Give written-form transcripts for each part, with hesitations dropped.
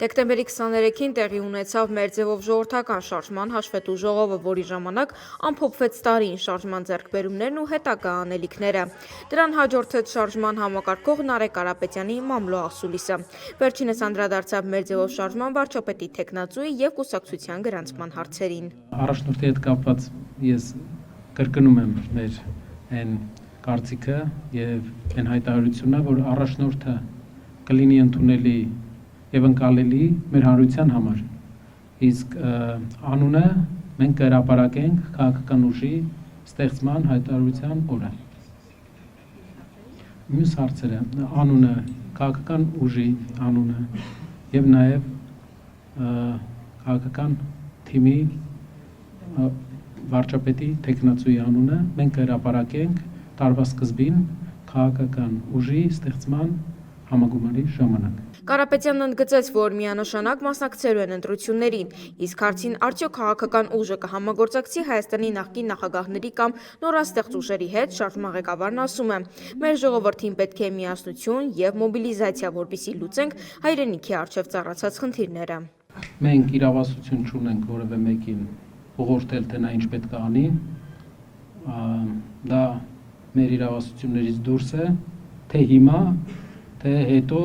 Դեկտեմբերի 23-ին տեղի ունեցավ մեր ձևով ժողովրդական շարժման հաշվետու ժողովը, որի ժամանակ ամփոփվեց տարին շարժման ձեռքբերումներն ու հետագա անելիքները։ Դրան հաջորդեց շարժման համակարգող Նարեկ Կարապետյանի մամլո ասուլիսը։ Վերջինս անդրադարձավ մեր ձևով շարժման վարչապետի թեկնածուի և կուսակցության գրանցման հարցերին։ Առաջնորդի հետ կապված ես կրկնում եմ մեր այն կարծիքը եւ այն հայտարարությունը, որ առաջնորդը կլինի ընդունելի եւ ընկալելի մեր հանրության համար։ Իսկ անունը մենք կհրապարակենք քաղաքական ուժի ստեղծման հայտարարության օրը։ Մյուս հարցերը անունը, քաղաքական ուժի անունը եւ նաեւ քաղաքական թիմի վարչապետի թեկնածուի անունը մենք կհրապարակենք տարվա սկզբին քաղաքական ուժի ստեղծման համագումարի ժամանակ։ Կարապետյանն ընդգծեց, որ միանշանակ մասնակցելու են ընտրություններին, իսկ հարցին արդյոք քաղաքական ուժը կհամագործակցի Հայաստանի նախկին նախագահների կամ նորաստեղծ ուժերի հետ, շարժման ղեկավարն ասում է. մեր ժողովրդին պետք է միասնություն եւ մոբիլիզացիա, որպեսզի լուծենք հայրենիքի առջև ծառացած խնդիրները։ Մենք իրավասություն չունենք որևէ մեկին ուղղորդել, թե նա ինչ պետք է անի, դա մեր իրավասություններից դուրս է, թե հիմա, թե հետո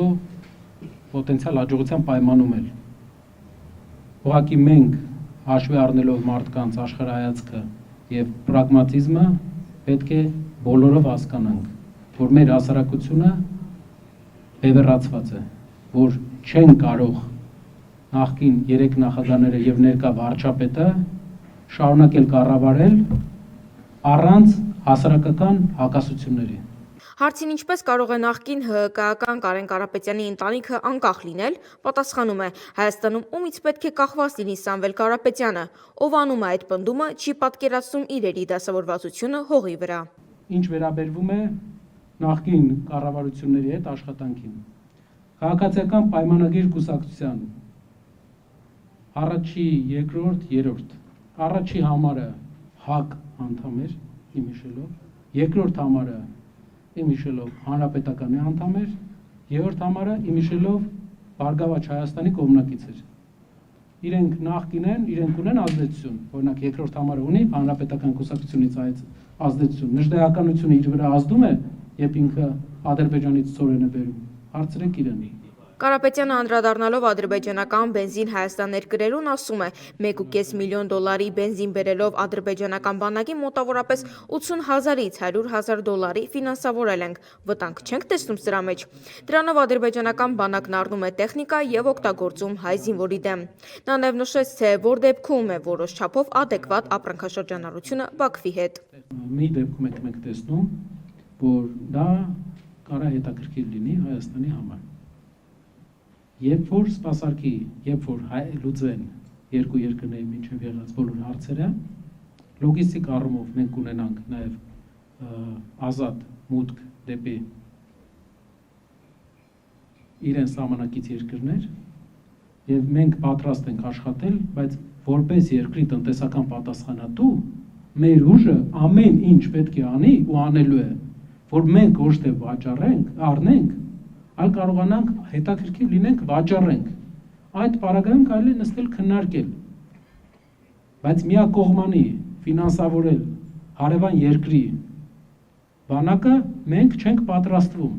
պոտենցիալ հաջողության պայմանում էլ։ Ուղղակի մենք հաշվի առնելով մարդկանց աշխարհայացքը եւ պրագմատիզմը պետք է բոլորով հասկանանք, որ մեր հասարակությունը բևեռացված է, որ չեն կարող նախկին 3 նախագահները եւ ներկա վարչապետը շարունակել կառավարել առանց հասարակական հակասությունների։ Հարցին ինչպես կարող է նախկին ՀՀԿ-ական Կարեն Կարապետյանի ընտանիքը անկախ լինել, պատասխանում է. Հայաստանում ումից պետք է կախված լինի Սամվել Կարապետյանը, ով անում է այդ պնդումը, չի պատկերացնում իրերի դասավորվածությունը հողի վրա։ Ինչ վերաբերվում է նախկին կառավարությունների հետ աշխատանքին, քաղաքացիական պայմանագիր կուսակցության առաջի, երկրորդ, երրորդ, առաջի համարը ՀԱԿ անդամ էր, իմ հիշելով, երկրորդ համարը իմ հիշելով հանրապետականի անդամ էր, երրորդ համարը իմ հիշելով Բարգավաճ Հայաստանի կողմնակից էր։ Իրենք նախկին են, իրենք ունեն ազդեցություն, օրինակ երկրորդ համարը ունի հանրապետական կուսակցությունից այդ ազդեցություն, նժդեհականությունը իր վրա ազդում է, երբ ինքը Ադրբեջանից ծորեն է բերում, հարցրեք իրեն։ Կարապետյանը անդրադառնալով ադրբեջանական բենզին Հայաստան ներկրելուն ասում է. $1.5 միլիոն բենզին բերելով ադրբեջանական բանակի մոտավորապես 80,000-ից $100,000 ֆինանսավորել ենք, վտանգ չենք տեսնում սրա մեջ։ Դրանով ադրբեջանական բանակն առնում է տեխնիկա եւ օգտագործում հայ զինվորի դեմ։ Նա նաեւ նշեց, թե որ դեպքում է որոշ չափով ադեկվատ ապրանքաշրջանառությունը Բաքվի հետ։ Մի դեպքում եք մենք տեսնում, որ դա կարա հետաքրքիր լինի Հայաստանի համար։ Երբ որ սպասարկի, երբ որ լուծվեն երկու երկրների միջև եղած բոլոր հարցերը, լոգիստիկ առումով մենք կունենանք նաև ազատ մուտք դեպի իրեն սահմանակից երկրներ, եւ մենք պատրաստ ենք աշխատել, բայց որպես երկրի տնտեսական պատասխանատու, մեր ուժը ամեն ինչ պետք է անի ու անելու է, որ մենք ոչ թե վաճառենք, առնենք, այլ կարողանանք հետաքրքիր լինենք վաճառենք։ Այդ պարագայում կարելի է նստել քննարկել։ Բայց միակողմանի ֆինանսավորել հարևան երկրի բանակը մենք չենք պատրաստվում։